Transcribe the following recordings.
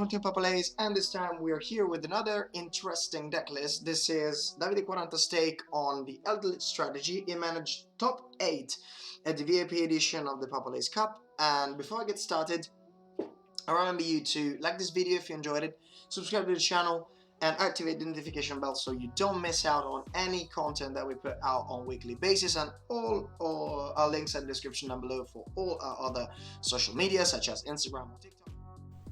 from Team Haze, and this time we are here with another interesting deck list. This is Davide Quaranta's take on the Eldlich strategy. He managed top 8 at the VIP edition of the Haze Cup. And before I get started, I remember you to like this video if you enjoyed it, subscribe to the channel, and activate the notification bell so you don't miss out on any content that we put out on a weekly basis. And all our links in the description down below for all our other social media such as Instagram or TikTok.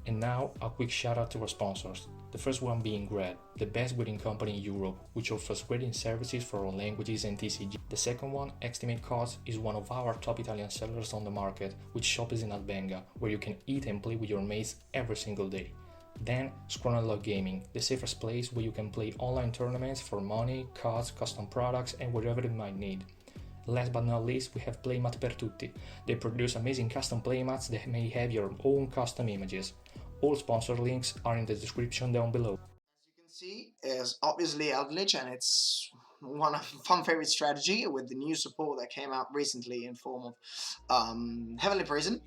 And now a quick shout out to our sponsors. The first one being GRAAD, the best grading company in Europe, which offers grading services for all languages and TCG. The second one, EXTIMATE-CARDS, is one of our top Italian sellers on the market, which shop is in Albenga, where you can eat and play with your mates every single day. Then, SCROLLANDLOCK Gaming, the safest place where you can play online tournaments for money, cards, custom products, and whatever you might need. Last but not least, we have Playmat per Tutti. They produce amazing custom playmats that may have your own custom images. All sponsor links are in the description down below. As you can see, is obviously Eldlich, and it's one of my favorite strategy with the new support that came out recently in form of Heavenly Prison.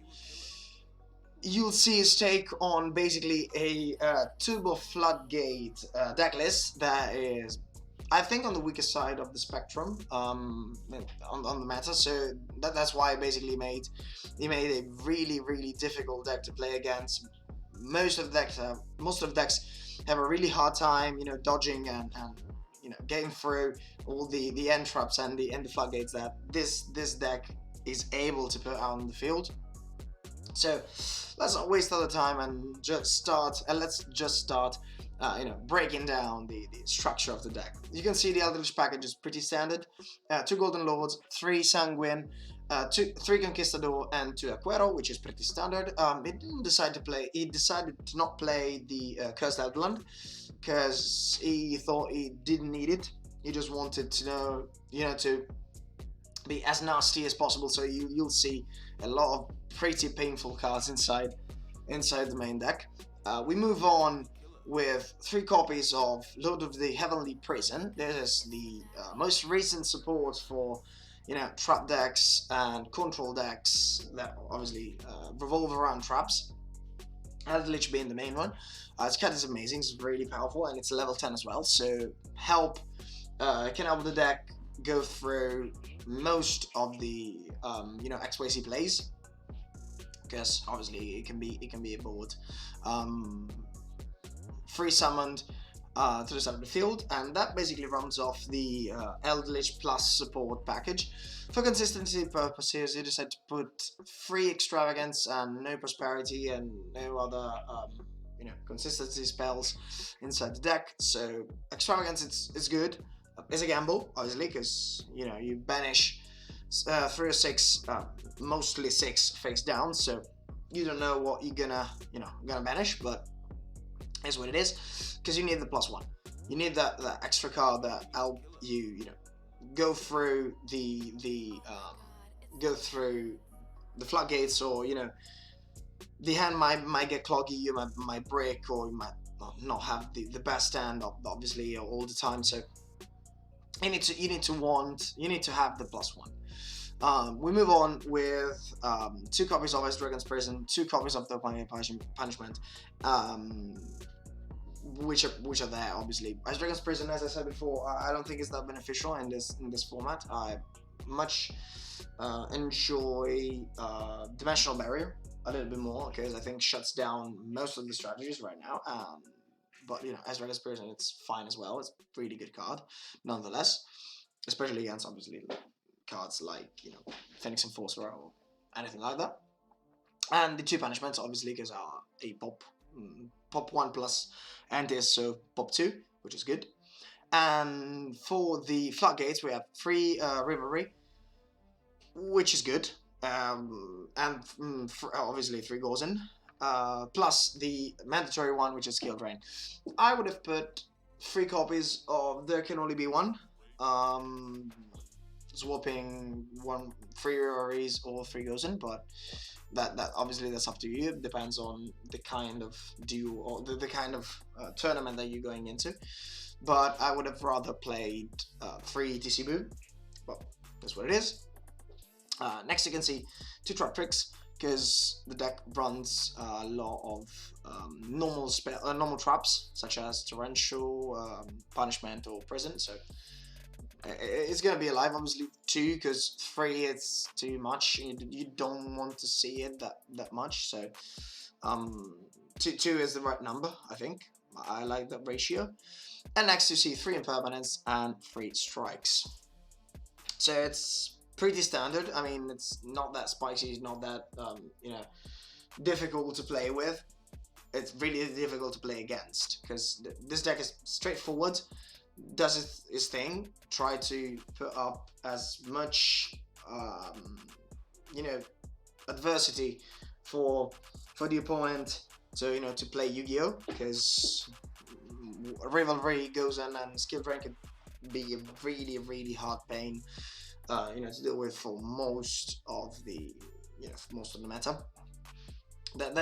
You'll see his take on basically a Turbo Floodgate deck list that is, I think, on the weaker side of the spectrum on the meta, so that's why basically he made a really difficult deck to play against. Most of the decks have a really hard time, dodging and getting through all the end traps and the floodgates that this deck is able to put out on the field. So let's not waste other time and just start. Let's just start. Breaking down the structure of the deck. You can see the Eldlich package is pretty standard. 2 Golden Lords, 3 Sanguine, 3 Conquistador, and 2 Aquero, which is pretty standard. He decided to not play the Cursed Elderland because he thought he didn't need it. He just wanted to know, to be as nasty as possible. So you'll see a lot of pretty painful cards inside the main deck. We move on with 3 copies of Lord of the Heavenly Prison. This is the most recent support for trap decks and control decks that obviously revolve around traps. Eldlich being the main one. Its card is amazing, it's really powerful, and it's level 10 as well, so it can help the deck go through most of the X-ways he plays, because obviously it can be a board. 3 summoned to the side of the field, and that basically runs off the Eldlich plus support package. For consistency purposes, you decide to put 3 extravagance and no prosperity and no other consistency spells inside the deck. So extravagance is good. It's a gamble, obviously, because you banish 3 or 6, mostly 6 face down, so you don't know what you're gonna banish, but is what it is, because you need the +1. You need that extra card that help you, go through the floodgates, or the hand might get cloggy, you might break, or you might not have the best hand, obviously, all the time. So you need to have the +1. We move on with 2 copies of Ice Dragon's Prison, 2 copies of the Punishment, which are there, obviously. Ice Dragon's Prison, as I said before, I don't think it's that beneficial in this format. I much enjoy Dimensional Barrier a little bit more, because I think shuts down most of the strategies right now. But Ice Dragon's Prison, it's fine as well. It's a really good card, nonetheless, especially against obviously cards like Phoenix Enforcer or anything like that. And the 2 punishments, obviously, because are a pop 1 plus antis, so pop 2, which is good. And for the floodgates, we have 3 Rivalry, which is good, and obviously 3 Gozen, plus the mandatory one, which is Skill Drain. I would have put 3 copies of There Can Only Be One, swapping 3 Rivalries or 3 Gozen, but that obviously that's up to you. It depends on the kind of duel or the kind of tournament that you're going into. But I would have rather played 3 TC Boo. Well, that's what it is. Next you can see 2 trap PRIX, because the deck runs a lot of normal traps such as torrential, punishment, or prison. So it's gonna be alive. Obviously 2, because 3 it's too much. You don't want to see it that much. So 2 is the right number, I think. I like that ratio. And next you see 3 impermanents and 3 strikes. So it's pretty standard. I mean, it's not that spicy, it's not that difficult to play with. It's really difficult to play against, because this deck is straightforward, does its thing, try to put up as much adversity for the opponent, so to play Yu-Gi-Oh, because rivalry goes in and skill rank can be a really hard pain to deal with for most of the meta. There's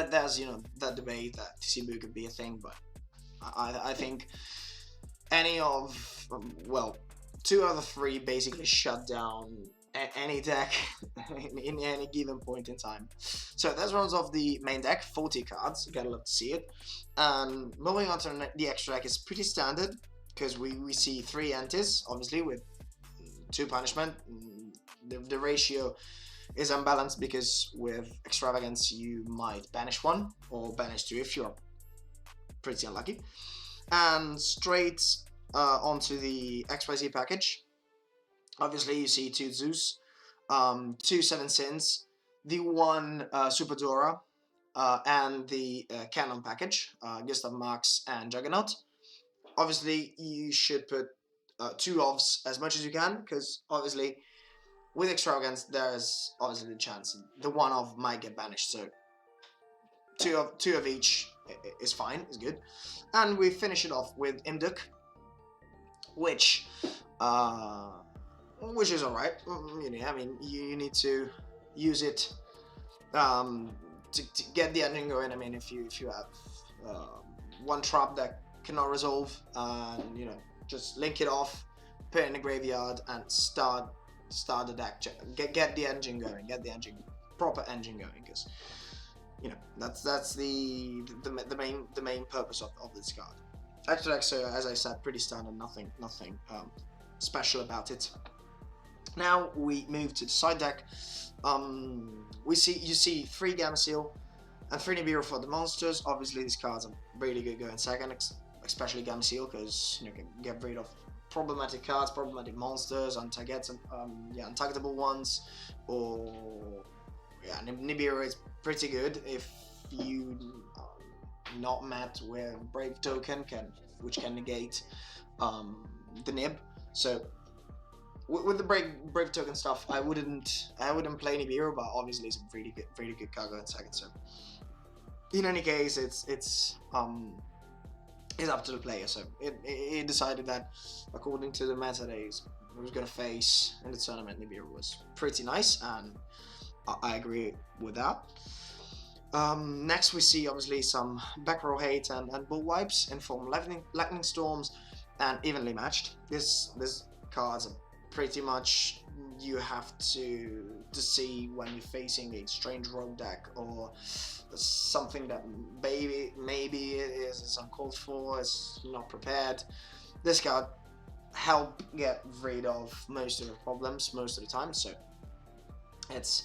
that debate that TCB could be a thing, but I think any of 2 out of 3 basically shut down any deck in any given point in time. So that rounds off the main deck, 40 cards, gotta love to see it. And moving on to the extra deck is pretty standard, because we see 3 antis, obviously, with 2 punishment. The ratio is unbalanced because with extravagance you might banish 1 or banish 2 if you're pretty unlucky. And straight onto the XYZ package. Obviously you see 2 Zeus, 2 7 Sins, the 1 Super Dora, and the Canon package, Gustav Max and Juggernaut. Obviously you should put 2 offs as much as you can, because obviously with extravagance there's obviously the chance the 1 off might get banished, so 2 of each is fine, is good. And we finish it off with Imduk, which is alright. I mean, you need to use it to get the engine going. I mean, if you have 1 trap that cannot resolve, and just link it off, put it in the graveyard, and start the deck. Get the engine going. Get the proper engine going, because that's the main purpose of this card. Extra deck, so as I said, pretty standard. Nothing special about it. Now we move to the side deck. You see 3 Gamma Seal and 3 Nibiru for the monsters. Obviously these cards are really good going second, especially Gamma Seal, because you can get rid of problematic cards, problematic monsters, untargetable ones, or Nibiru is pretty good if you not met with Brave Token, which can negate the Nib. So with the Brave Token stuff, I wouldn't play Nibiru, but obviously it's a really good card going second. So in any case, it's up to the player. So it decided that according to the meta days it was going to face in the tournament, Nibiru was pretty nice, and I agree with that. Next we see obviously some back row hate and bull wipes in form of lightning storms and evenly matched. This cards are pretty much you have to see when you're facing a strange rogue deck or something that maybe is uncalled for, is not prepared. This card help get rid of most of the problems most of the time, so it's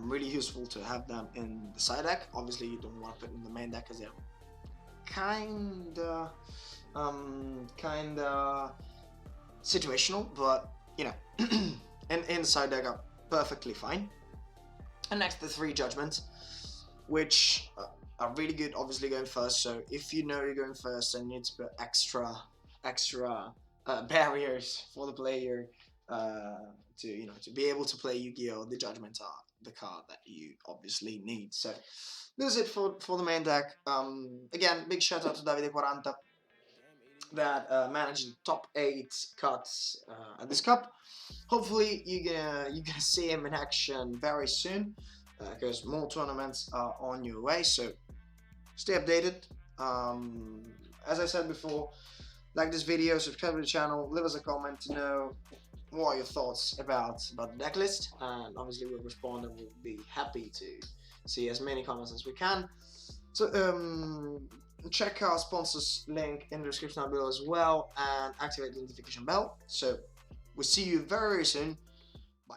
really useful to have them in the side deck. Obviously you don't want to put in the main deck because they're kinda situational, but in the side deck are perfectly fine. And next, the 3 judgments, which are really good, obviously going first. So if you know you're going first, then you need to put extra barriers for the player to be able to play Yu-Gi-Oh. The judgments are the card that you obviously need. So this is it for the main deck. Again, big shout out to Davide Quaranta that managed the top 8 cuts at this cup. Hopefully you're gonna see him in action very soon, because more tournaments are on your way, so stay updated. As I said before, like this video, subscribe to the channel, leave us a comment to know what are your thoughts about the deck list, and obviously we'll respond and we'll be happy to see as many comments as we can. So check our sponsors link in the description down below as well, and activate the notification bell. So we'll see you very soon. Bye.